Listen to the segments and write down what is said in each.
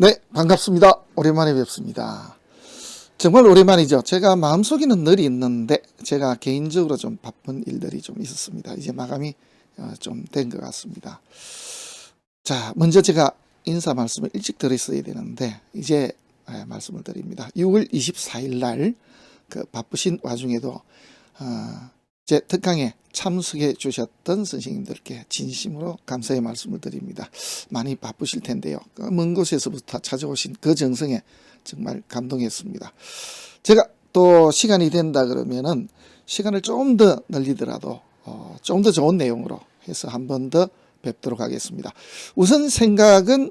네, 반갑습니다. 오랜만에 뵙습니다. 정말 오랜만이죠. 제가 마음속에는 늘 있는데 제가 개인적으로 좀 바쁜 일들이 좀 있었습니다. 이제 마감이 좀 된 것 같습니다. 자, 먼저 제가 인사 말씀을 일찍 드렸어야 되는데 이제 말씀을 드립니다. 6월 24일 날 그 바쁘신 와중에도 제 특강에 참석해 주셨던 선생님들께 진심으로 감사의 말씀을 드립니다. 많이 바쁘실 텐데요. 먼 곳에서부터 찾아오신 그 정성에 정말 감동했습니다. 제가 또 시간이 된다 그러면은 시간을 좀 더 늘리더라도 좀 더 좋은 내용으로 해서 한 번 더 뵙도록 하겠습니다. 우선 생각은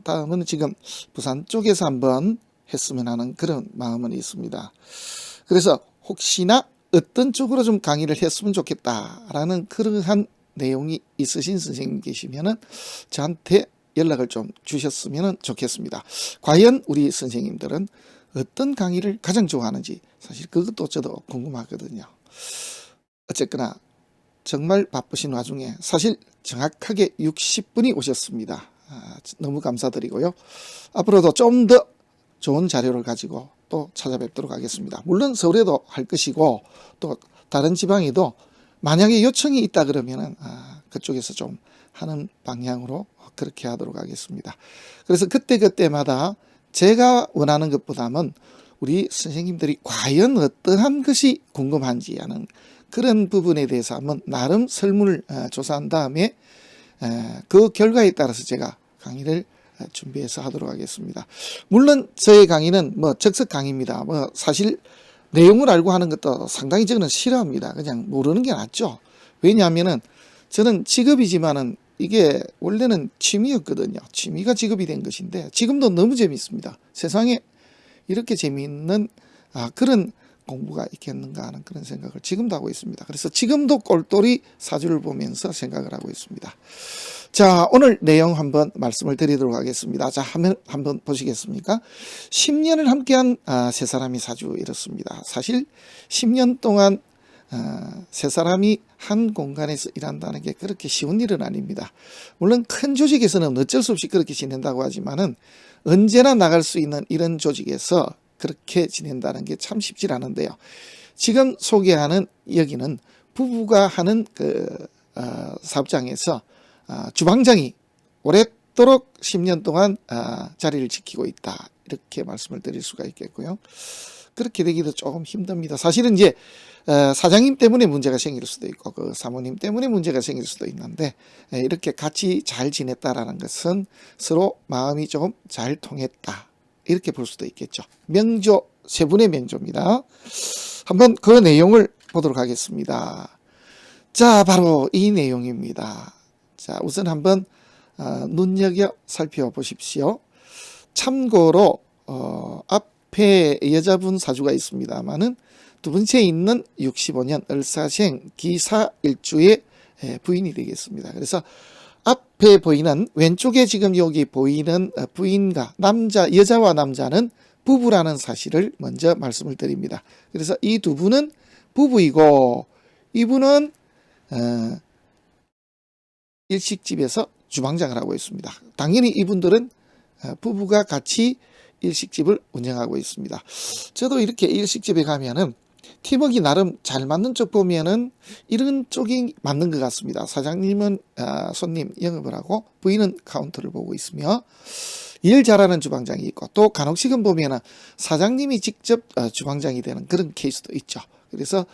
다음은 지금 부산 쪽에서 한번 했으면 하는 그런 마음은 있습니다. 그래서 혹시나 어떤 쪽으로 좀 강의를 했으면 좋겠다라는 그러한 내용이 있으신 선생님 계시면은 저한테 연락을 좀 주셨으면 좋겠습니다. 과연 우리 선생님들은 어떤 강의를 가장 좋아하는지 사실 그것도 저도 궁금하거든요. 어쨌거나 정말 바쁘신 와중에 사실 정확하게 60분이 오셨습니다. 너무 감사드리고요. 앞으로도 좀 더 좋은 자료를 가지고 또 찾아뵙도록 하겠습니다. 물론 서울에도 할 것이고 또 다른 지방에도 만약에 요청이 있다 그러면은 그쪽에서 좀 하는 방향으로 그렇게 하도록 하겠습니다. 그래서 그때그때마다 제가 원하는 것보다는 우리 선생님들이 과연 어떠한 것이 궁금한지 하는 그런 부분에 대해서 한번 나름 설문을 조사한 다음에 그 결과에 따라서 제가 강의를 준비해서 하도록 하겠습니다. 물론 저의 강의는 즉석 강의입니다. 사실 내용을 알고 하는 것도 상당히 저는 싫어합니다. 그냥 모르는 게 낫죠. 왜냐하면은 저는 직업이지만은 이게 원래는 취미였거든요. 취미가 직업이 된 것인데 지금도 너무 재미있습니다. 세상에 이렇게 재미있는 그런 공부가 있겠는가 하는 그런 생각을 지금도 하고 있습니다. 그래서 지금도 꼴똘히 사주를 보면서 생각을 하고 있습니다. 자, 오늘 내용 한번 말씀을 드리도록 하겠습니다. 자, 한번 보시겠습니까? 10년을 함께한 세 사람이 사주 이렇습니다. 사실 10년 동안 세 사람이 한 공간에서 일한다는 게 그렇게 쉬운 일은 아닙니다. 물론 큰 조직에서는 어쩔 수 없이 그렇게 지낸다고 하지만은 언제나 나갈 수 있는 이런 조직에서 그렇게 지낸다는 게 참 쉽지 않은데요. 지금 소개하는 여기는 부부가 하는 그 사업장에서 주방장이 오랫도록 10년 동안 자리를 지키고 있다. 이렇게 말씀을 드릴 수가 있겠고요. 그렇게 되기도 조금 힘듭니다. 사실은 이제 사장님 때문에 문제가 생길 수도 있고 그 사모님 때문에 문제가 생길 수도 있는데 이렇게 같이 잘 지냈다라는 것은 서로 마음이 조금 잘 통했다. 이렇게 볼 수도 있겠죠. 명조, 세 분의 명조입니다. 한번 그 내용을 보도록 하겠습니다. 자, 바로 이 내용입니다. 자, 우선 한번 눈여겨 살펴보십시오. 참고로 앞에 여자분 사주가 있습니다만은 두 번째 있는 65년 을사생 기사일주의 부인이 되겠습니다. 그래서 앞에 보이는 왼쪽에 지금 여기 보이는 부인과 여자와 남자는 부부라는 사실을 먼저 말씀을 드립니다. 그래서 이 두 분은 부부이고 이분은 일식집에서 주방장을 하고 있습니다. 당연히 이분들은 부부가 같이 일식집을 운영하고 있습니다. 저도 이렇게 일식집에 가면은 팀워크 나름 잘 맞는 쪽 보면은 이런 쪽이 맞는 것 같습니다. 사장님은 손님 영업을 하고 부인은 카운터를 보고 있으며 일 잘하는 주방장이 있고 또 간혹씩은 보면은 사장님이 직접 주방장이 되는 그런 케이스도 있죠. 그래서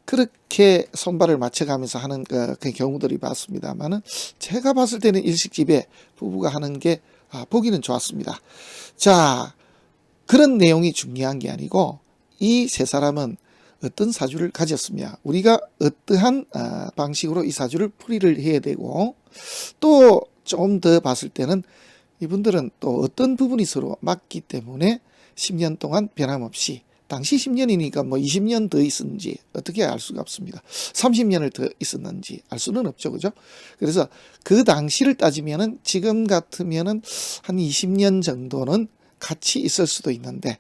그렇게 손발을 맞춰가면서 하는 그 경우들이 봤습니다만은 제가 봤을 때는 일식집에 부부가 하는 게 보기는 좋았습니다. 자, 그런 내용이 중요한 게 아니고 이 세 사람은 어떤 사주를 가졌으며 우리가 어떠한 방식으로 이 사주를 풀이를 해야 되고 또 좀 더 봤을 때는 이분들은 또 어떤 부분이 서로 맞기 때문에 10년 동안 변함없이 당시 10년이니까 20년 더 있었는지 어떻게 알 수가 없습니다. 30년을 더 있었는지 알 수는 없죠. 그죠? 그래서 그 당시를 따지면은 지금 같으면은 한 20년 정도는 같이 있을 수도 있는데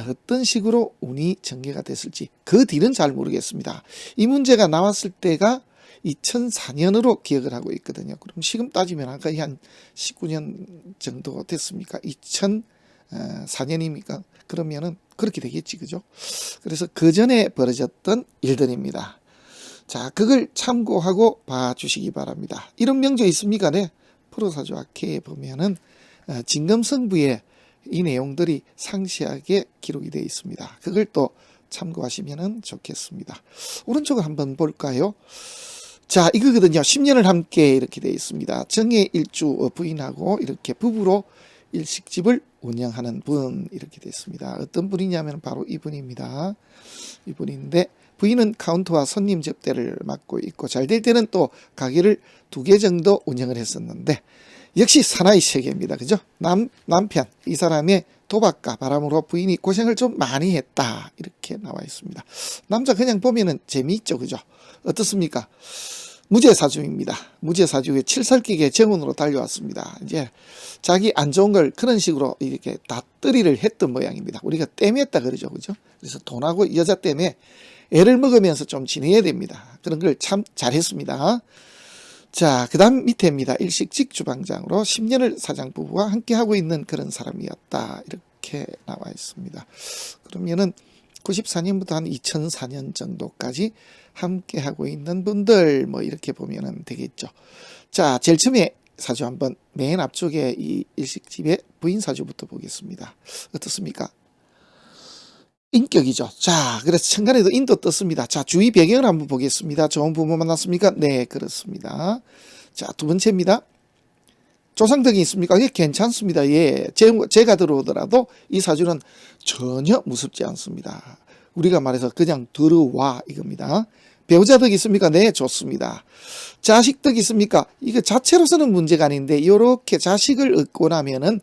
어떤 식으로 운이 전개가 됐을지 그 뒤는 잘 모르겠습니다. 이 문제가 나왔을 때가 2004년으로 기억을 하고 있거든요. 그럼 지금 따지면 거의 한 19년 정도 됐습니까? 2004년입니까? 그러면은 그렇게 되겠지, 그죠? 그래서 그 전에 벌어졌던 일들입니다. 자, 그걸 참고하고 봐주시기 바랍니다. 이런 명조 있습니까? 네. 프로사주학회에 보면은 진검성부에 이 내용들이 상세하게 기록이 되어 있습니다. 그걸 또 참고하시면 좋겠습니다. 오른쪽을 한번 볼까요? 자, 이거거든요. 10년을 함께 이렇게 되어 있습니다. 정해일주 부인하고 이렇게 부부로 일식집을 운영하는 분 이렇게 되어 있습니다. 어떤 분이냐면 바로 이분입니다. 이분인데 부인은 카운터와 손님 접대를 맡고 있고 잘 될 때는 또 가게를 2개 정도 운영을 했었는데 역시 사나이 세계입니다. 그죠? 남편 이 사람의 도박과 바람으로 부인이 고생을 좀 많이 했다 이렇게 나와 있습니다. 남자 그냥 보면은 재미있죠, 그죠? 어떻습니까? 무죄사주입니다. 무죄사주에 칠살기계 정운으로 달려왔습니다. 이제 자기 안 좋은 걸 그런 식으로 이렇게 다뜨리를 했던 모양입니다. 우리가 땜했다 그러죠, 그죠? 그래서 돈하고 여자 때문에 애를 먹으면서 좀 지내야 됩니다. 그런 걸 참 잘했습니다. 자, 그 다음 밑에입니다. 일식직 주방장으로 10년을 사장 부부와 함께 하고 있는 그런 사람이었다. 이렇게 나와 있습니다. 그러면은 94년부터 한 2004년 정도까지 함께 하고 있는 분들 뭐 이렇게 보면은 되겠죠. 자, 제일 처음에 사주 한번 맨 앞쪽에 이 일식집의 부인 사주부터 보겠습니다. 어떻습니까? 인격이죠. 자, 그래서 천간에도 인도 떴습니다. 자, 주위 배경을 한번 보겠습니다. 좋은 부모 만났습니까? 네, 그렇습니다. 자, 두 번째입니다. 조상덕이 있습니까? 예, 괜찮습니다. 예, 제가 들어오더라도 이 사주는 전혀 무섭지 않습니다. 우리가 말해서 그냥 들어와 이겁니다. 배우자덕이 있습니까? 네, 좋습니다. 자식덕이 있습니까? 이거 자체로서는 문제가 아닌데 이렇게 자식을 얻고 나면은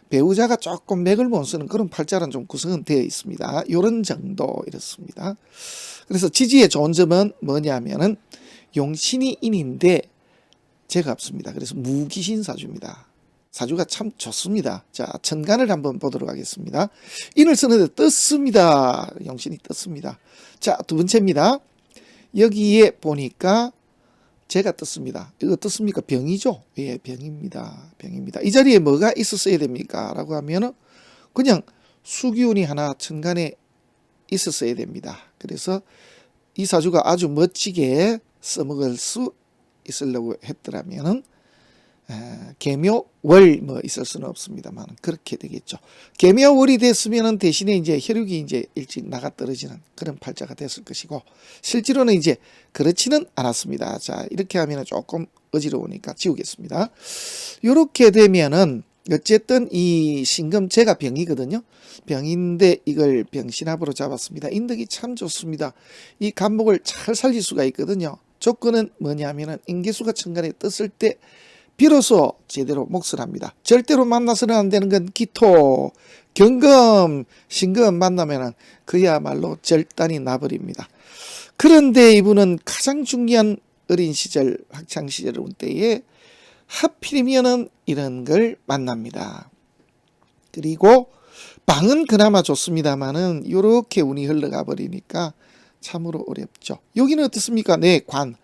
배우자가 조금 맥을 못 쓰는 그런 팔자는 좀 구성은 되어 있습니다. 이런 정도 이렇습니다. 그래서 지지의 좋은 점은 뭐냐면은 용신이 인인데 제가 없습니다. 그래서 무기신 사주입니다. 사주가 참 좋습니다. 자, 천간을 한번 보도록 하겠습니다. 인을 쓰는데 떴습니다. 용신이 떴습니다. 자, 두 번째입니다. 여기에 보니까 제가 떴습니다. 이거 떴습니까? 병이죠? 예, 병입니다. 병입니다. 이 자리에 뭐가 있었어야 됩니까? 라고 하면은 그냥 수기운이 하나 천간에 있었어야 됩니다. 그래서 이 사주가 아주 멋지게 써먹을 수 있으려고 했더라면은 계묘월 뭐 있을 수는 없습니다만 그렇게 되겠죠. 계묘월이 됐으면은 대신에 이제 혈육이 이제 일찍 나가 떨어지는 그런 팔자가 됐을 것이고 실제로는 이제 그렇지는 않았습니다. 자, 이렇게 하면은 조금 어지러우니까 지우겠습니다. 이렇게 되면은 어쨌든 이 신금제가 병이거든요. 병인데 이걸 병신합으로 잡았습니다. 인덕이 참 좋습니다. 이 간목을 잘 살릴 수가 있거든요. 조건은 뭐냐면은 인계수가 천간에 떴을 때 비로소 제대로 몫을 합니다. 절대로 만나서는 안 되는 건 기토, 경금, 신금 만나면은 그야말로 절단이 나버립니다. 그런데 이분은 가장 중요한 어린 시절, 학창 시절 온 때에 하필이면은 이런 걸 만납니다. 그리고 방은 그나마 좋습니다만은 이렇게 운이 흘러가 버리니까 참으로 어렵죠. 여기는 어떻습니까? 네, 관,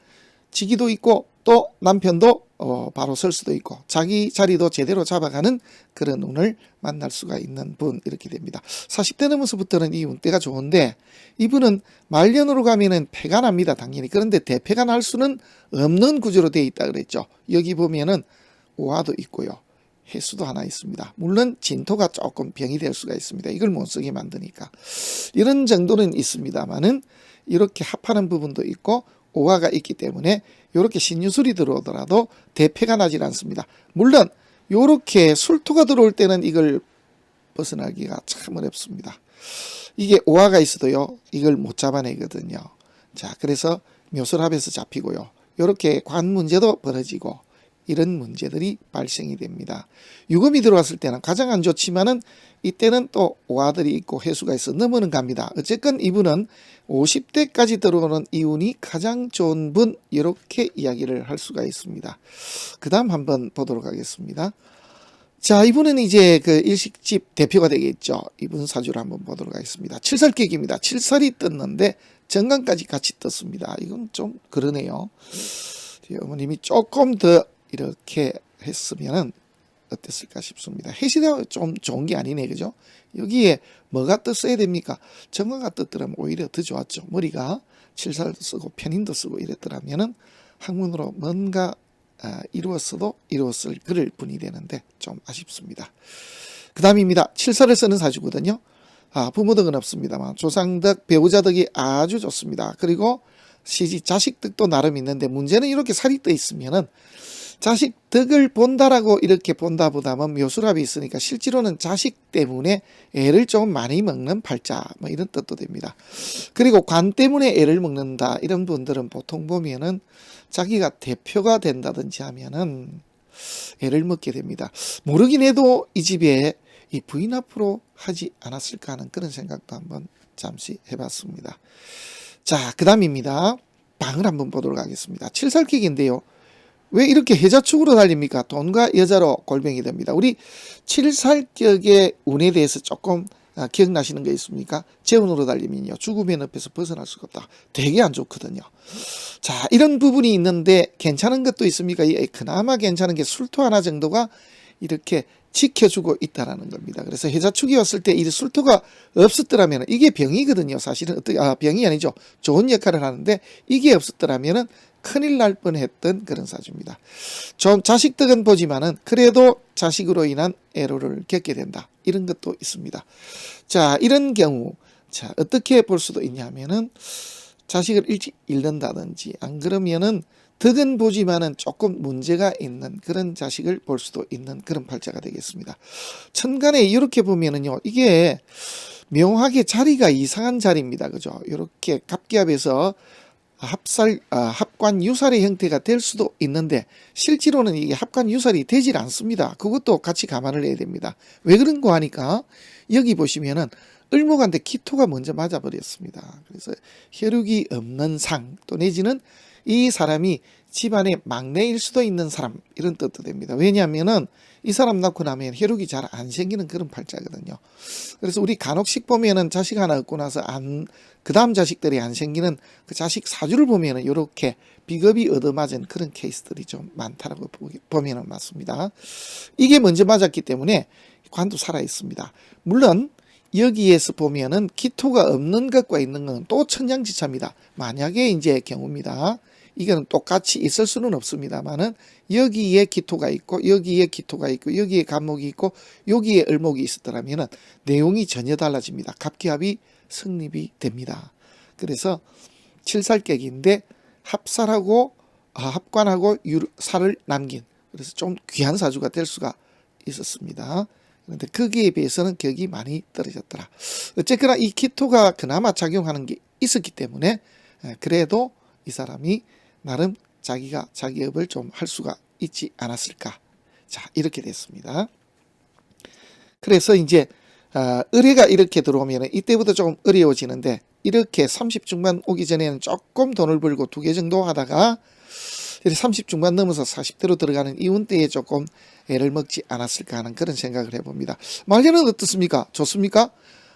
지기도 있고 또 남편도 바로 설 수도 있고 자기 자리도 제대로 잡아가는 그런 운을 만날 수가 있는 분 이렇게 됩니다. 40대 넘어서부터는 이 운때가 좋은데 이분은 말년으로 가면은 패가 납니다. 당연히. 그런데 대패가 날 수는 없는 구조로 되어 있다 그랬죠. 여기 보면은 오화도 있고요. 해수도 하나 있습니다. 물론 진토가 조금 병이 될 수가 있습니다. 이걸 못 쓰게 만드니까. 이런 정도는 있습니다만은 이렇게 합하는 부분도 있고 오화가 있기 때문에 이렇게 신유술이 들어오더라도 대패가 나질 않습니다. 물론 이렇게 술토가 들어올 때는 이걸 벗어나기가 참 어렵습니다. 이게 오화가 있어도요 이걸 못 잡아내거든요. 자, 그래서 묘술합에서 잡히고요. 이렇게 관 문제도 벌어지고 이런 문제들이 발생이 됩니다. 유금이 들어왔을 때는 가장 안 좋지만은 이때는 또 오화들이 있고 해수가 있어 넘어는 갑니다. 어쨌건 이분은 50대까지 들어오는 이운이 가장 좋은 분 이렇게 이야기를 할 수가 있습니다. 그 다음 한번 보도록 하겠습니다. 자, 이분은 이제 그 일식집 대표가 되겠죠. 이분 사주를 한번 보도록 하겠습니다. 칠살객입니다. 칠살이 떴는데 정관까지 같이 떴습니다. 이건 좀 그러네요. 어머님이 조금 더 이렇게 했으면은 어땠을까 싶습니다. 해시대가 좀 좋은 게 아니네, 그죠? 여기에 뭐가 떴어야 됩니까? 정화가 떴더라면 오히려 더 좋았죠. 머리가 칠살도 쓰고 편인도 쓰고 이랬더라면은 학문으로 뭔가 이루었어도 이루었을 그럴 뿐이 되는데 좀 아쉽습니다. 그 다음입니다. 칠살을 쓰는 사주거든요. 부모덕은 없습니다만 조상덕, 배우자덕이 아주 좋습니다. 그리고 시지 자식덕도 나름 있는데 문제는 이렇게 살이 떠 있으면은 자식 덕을 본다라고 이렇게 본다 보다는 묘수랍이 있으니까 실제로는 자식 때문에 애를 좀 많이 먹는 팔자 뭐 이런 뜻도 됩니다. 그리고 관 때문에 애를 먹는다 이런 분들은 보통 보면은 자기가 대표가 된다든지 하면은 애를 먹게 됩니다. 모르긴 해도 이 집에 이 부인 앞으로 하지 않았을까 하는 그런 생각도 한번 잠시 해봤습니다. 자, 그 다음입니다. 방을 한번 보도록 하겠습니다. 칠살킥인데요. 왜 이렇게 해자축으로 달립니까? 돈과 여자로 골뱅이 됩니다. 우리 칠살격의 운에 대해서 조금 기억나시는 거 있습니까? 재운으로 달리면요. 죽음의 늪에서 벗어날 수가 없다. 되게 안 좋거든요. 자, 이런 부분이 있는데 괜찮은 것도 있습니까? 그나마 괜찮은 게 술토 하나 정도가 이렇게 지켜주고 있다라는 겁니다. 그래서 해자축이 왔을 때 이 술토가 없었더라면 이게 병이거든요. 사실은 병이 아니죠. 좋은 역할을 하는데 이게 없었더라면은 큰일 날 뻔했던 그런 사주입니다. 좀 자식덕은 보지만은 그래도 자식으로 인한 애로를 겪게 된다. 이런 것도 있습니다. 자, 이런 경우 자 어떻게 볼 수도 있냐면은 자식을 일찍 잃는다든지 안 그러면은 덕은 보지만은 조금 문제가 있는 그런 자식을 볼 수도 있는 그런 팔자가 되겠습니다. 천간에 이렇게 보면은요, 이게 묘하게 자리가 이상한 자리입니다. 그죠? 이렇게 갑기압에서 합관 유살의 형태가 될 수도 있는데 실제로는 이게 합관 유살이 되질 않습니다. 그것도 같이 감안을 해야 됩니다. 왜 그런가 하니까 여기 보시면은 을목한테 기토가 먼저 맞아버렸습니다. 그래서 혈육이 없는 상 또 내지는 이 사람이 집안의 막내일 수도 있는 사람 이런 뜻도 됩니다. 왜냐하면은 이 사람 낳고 나면 혈육이 잘 안 생기는 그런 팔자거든요. 그래서 우리 간혹씩 보면은 자식 하나 얻고 나서 그 다음 자식들이 안 생기는 그 자식 사주를 보면은 이렇게 비겁이 얻어맞은 그런 케이스들이 좀 많다라고 보면은 맞습니다. 이게 먼저 맞았기 때문에 관도 살아 있습니다. 물론 여기에서 보면은 기토가 없는 것과 있는 건 또 천양지차입니다. 만약에 이제 경우입니다. 이거는 똑같이 있을 수는 없습니다만은 여기에 기토가 있고 여기에 기토가 있고 여기에 간목이 있고 여기에 을목이 있었더라면은 내용이 전혀 달라집니다. 갑기합이 성립이 됩니다. 그래서 칠살객인데 합살하고 합관하고 살을 남긴 그래서 좀 귀한 사주가 될 수가 있었습니다. 그런데 거기에 비해서는 격이 많이 떨어졌더라. 어쨌거나 이 기토가 그나마 작용하는 게 있었기 때문에 그래도 이 사람이 나름 자기가 자기업을 좀 할 수가 있지 않았을까. 자, 이렇게 됐습니다. 그래서 이제 의뢰가 이렇게 들어오면 이때부터 조금 어려워지는데 이렇게 30 중반 오기 전에는 조금 돈을 벌고 2개 정도 하다가 30 중반 넘어서 40대로 들어가는 이운 때에 조금 애를 먹지 않았을까 하는 그런 생각을 해봅니다. 말년은 어떻습니까? 좋습니까?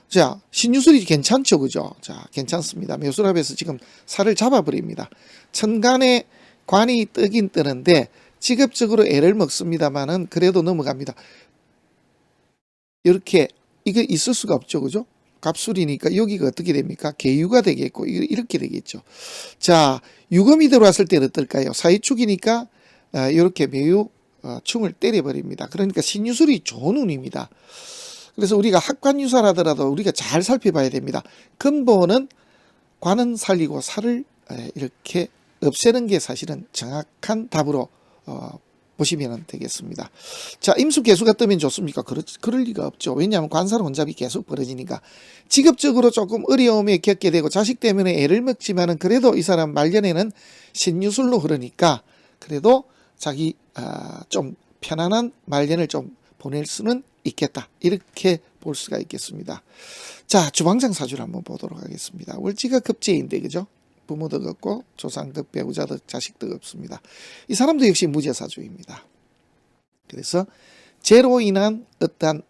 자, 신유술이 괜찮죠, 그죠? 자, 괜찮습니다. 묘수랍에서 지금 살을 잡아버립니다. 천간에 관이 뜨긴 뜨는데 직업적으로 애를 먹습니다만은 그래도 넘어갑니다. 이렇게 이게 있을 수가 없죠, 그죠? 갑술이니까 여기가 어떻게 됩니까? 계유가 되겠고 이렇게 되겠죠. 자, 유금이 들어왔을 때는 어떨까요? 사이축이니까 이렇게 매우 충을 때려버립니다. 그러니까 신유술이 좋은 운입니다. 그래서 우리가 합관유사를 하더라도 우리가 잘 살펴봐야 됩니다. 근본은 관은 살리고 살을 이렇게 없애는 게 사실은 정확한 답으로 보시면 되겠습니다. 자, 임수개수가 뜨면 좋습니까? 그럴 리가 없죠. 왜냐하면 관살 혼잡이 계속 벌어지니까 직업적으로 조금 어려움에 겪게 되고 자식 때문에 애를 먹지만은 그래도 이 사람 말년에는 신유술로 흐르니까 그래도 자기 좀 편안한 말년을 좀 보낼 수는 있겠다. 이렇게 볼 수가 있겠습니다. 자, 주방장 사주를 한번 보도록 하겠습니다. 월지가 급제인데 그죠? 부모덕 없고 조상덕, 배우자덕, 자식덕 없습니다. 이 사람도 역시 무제사주입니다. 그래서 죄로 인한 어떠한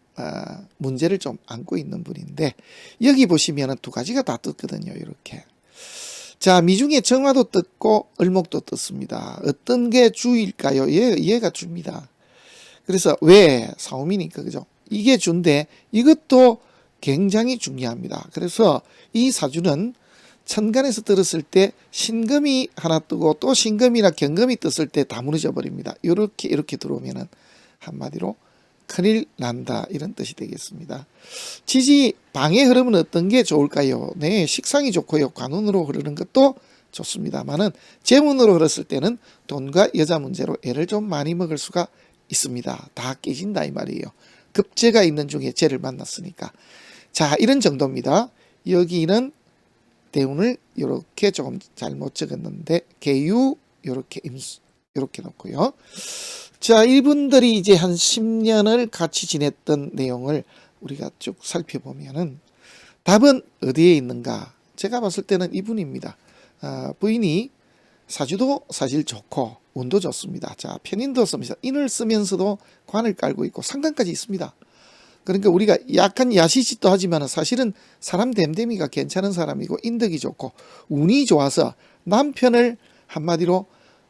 문제를 좀 안고 있는 분인데, 여기 보시면은 두 가지가 다 떴거든요. 이렇게. 자, 미중에 정화도 떴고 을목도 떴습니다. 어떤 게 주일까요? 얘가 주입니다. 그래서 왜? 사오미니까, 그죠? 이게 주인데 이것도 굉장히 중요합니다. 그래서 이 사주는 천간에서 들었을 때 신금이 하나 뜨고 또 신금이나 경금이 떴을 때 다 무너져 버립니다. 이렇게 들어오면은 한마디로 큰일 난다, 이런 뜻이 되겠습니다. 지지 방의 흐름은 어떤 게 좋을까요? 네, 식상이 좋고요. 관운으로 흐르는 것도 좋습니다만은 재문으로 흘렀을 때는 돈과 여자 문제로 애를 좀 많이 먹을 수가 있습니다. 다 깨진다 이 말이에요. 급제가 있는 중에 죄를 만났으니까. 자, 이런 정도입니다. 여기는 대운을 이렇게 조금 잘못 적었는데 계유 이렇게 임수 이렇게 놓고요. 자, 이분들이 이제 한 10년을 같이 지냈던 내용을 우리가 쭉 살펴보면은 답은 어디에 있는가? 제가 봤을 때는 이분입니다. 부인이 사주도 사실 좋고 운도 좋습니다. 자, 편인도 씁니다. 인을 쓰면서도 관을 깔고 있고 상관까지 있습니다. 그러니까 우리가 약간 야시짓도 하지만 사실은 사람 됨됨이가 괜찮은 사람이고 인덕이 좋고 운이 좋아서 남편을 한마디로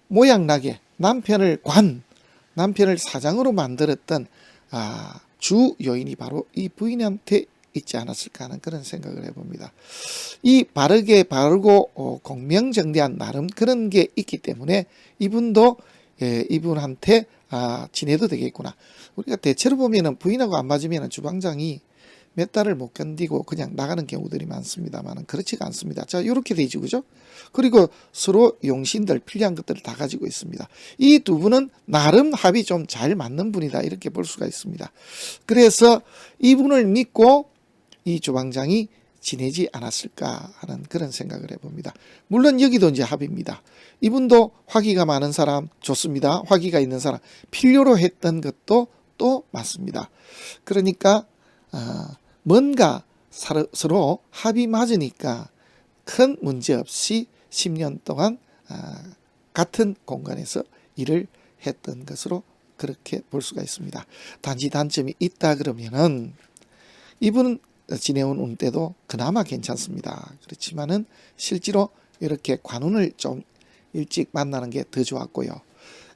모양나게 남편을 사장으로 만들었던 주 요인이 바로 이 부인한테 있지 않았을까 하는 그런 생각을 해봅니다. 이 바르고 공명정대한 나름 그런 게 있기 때문에 이분도 이분한테 지내도 되겠구나. 우리가 대체로 보면은 부인하고 안 맞으면 주방장이 몇 달을 못 견디고 그냥 나가는 경우들이 많습니다만 그렇지가 않습니다. 자, 이렇게 되죠, 그죠? 그리고 서로 용신들 필요한 것들을 다 가지고 있습니다. 이 두 분은 나름 합이 좀 잘 맞는 분이다, 이렇게 볼 수가 있습니다. 그래서 이분을 믿고 이 주방장이 지내지 않았을까 하는 그런 생각을 해봅니다. 물론 여기도 이제 합입니다. 이분도 화기가 많은 사람 좋습니다. 화기가 있는 사람 필요로 했던 것도 또 맞습니다. 그러니까 뭔가 서로 합이 맞으니까 큰 문제 없이 10년 동안 같은 공간에서 일을 했던 것으로 그렇게 볼 수가 있습니다. 단지 단점이 있다 그러면은 이분은 지내온 운 때도 그나마 괜찮습니다. 그렇지만은 실제로 이렇게 관운을 좀 일찍 만나는 게 더 좋았고요.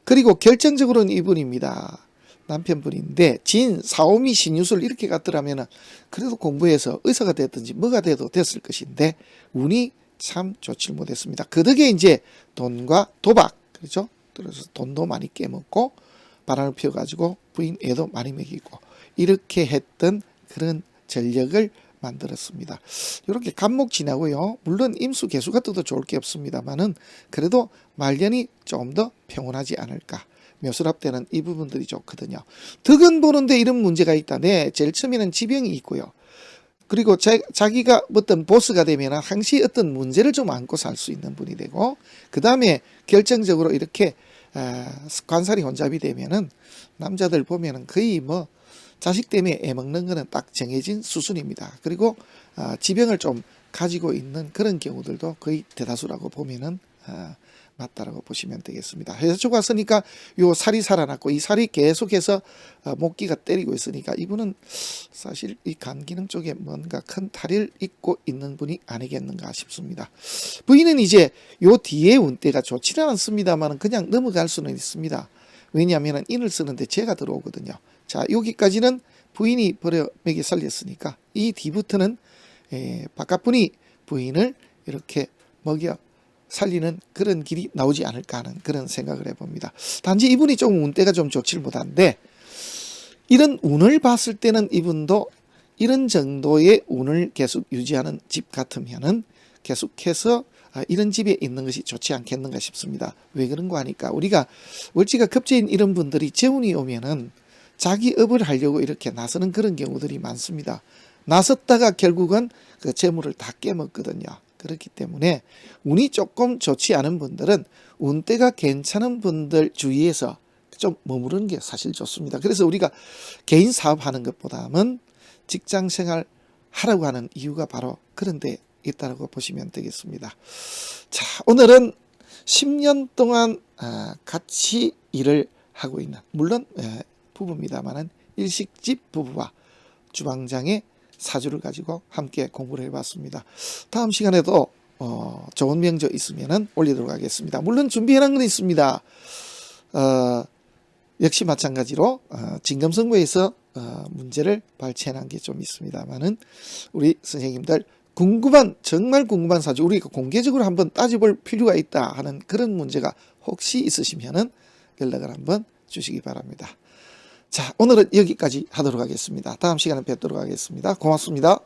그리고 결정적으로는 이분입니다. 남편분인데 진, 사오미, 신유술 이렇게 갔더라면은 그래도 공부해서 의사가 됐든지 뭐가 돼도 됐을 것인데 운이 참 좋지 못했습니다. 그 덕에 이제 돈과 도박, 그렇죠? 그래서 돈도 많이 깨먹고 바람을 피워가지고 부인 애도 많이 먹이고 이렇게 했던 그런 전력을 만들었습니다. 이렇게 간목 지나고요. 물론 임수 개수가 떠도 좋을 게 없습니다만은 그래도 말년이 좀 더 평온하지 않을까. 묘술합 때는 이 부분들이 좋거든요. 덕은 보는데 이런 문제가 있다. 네, 제일 처음에는 지병이 있고요. 그리고 자기가 어떤 보스가 되면 항시 어떤 문제를 좀 안고 살 수 있는 분이 되고, 그 다음에 결정적으로 이렇게 관살이 혼잡이 되면은 남자들 보면은 거의 뭐 자식 때문에 애먹는 거는 딱 정해진 수순입니다. 그리고 지병을 좀 가지고 있는 그런 경우들도 거의 대다수라고 보면은 맞다라고 보시면 되겠습니다. 해서쪽 왔으니까 요 살이 살아났고 이 살이 계속해서 목기가 때리고 있으니까 이분은 사실 이 간 기능 쪽에 뭔가 큰 탈을 입고 있는 분이 아니겠는가 싶습니다. 부인은 이제 요 뒤에 운때가 좋지는 않습니다만 그냥 넘어갈 수는 있습니다. 왜냐하면 인을 쓰는데 재가 들어오거든요. 자, 여기까지는 부인이 버려 먹여 살렸으니까 이 뒤부터는 바깥분이 부인을 이렇게 먹여 살리는 그런 길이 나오지 않을까 하는 그런 생각을 해봅니다. 단지 이분이 좀 운때가 좀 좋지 못한데 이런 운을 봤을 때는 이분도 이런 정도의 운을 계속 유지하는 집 같으면은 계속해서 이런 집에 있는 것이 좋지 않겠는가 싶습니다. 왜 그런가 하니까 우리가 월지가 급제인 이런 분들이 재운이 오면은 자기 업을 하려고 이렇게 나서는 그런 경우들이 많습니다. 나섰다가 결국은 그 재물을 다 깨먹거든요. 그렇기 때문에 운이 조금 좋지 않은 분들은 운때가 괜찮은 분들 주위에서 좀 머무르는 게 사실 좋습니다. 그래서 우리가 개인 사업하는 것보다는 직장 생활 하라고 하는 이유가 바로 그런 데 있다고 보시면 되겠습니다. 자, 오늘은 10년 동안 같이 일을 하고 있는, 물론 부부입니다만은 일식집 부부와 주방장의 사주를 가지고 함께 공부를 해봤습니다. 다음 시간에도 좋은 명저 있으면 올리도록 하겠습니다. 물론 준비해놓은 건 있습니다. 역시 마찬가지로 진검승부에서 문제를 발췌한 게 좀 있습니다만은 우리 선생님들 정말 궁금한 사주 우리가 공개적으로 한번 따져볼 필요가 있다 하는 그런 문제가 혹시 있으시면은 연락을 한번 주시기 바랍니다. 자, 오늘은 여기까지 하도록 하겠습니다. 다음 시간에 뵙도록 하겠습니다. 고맙습니다.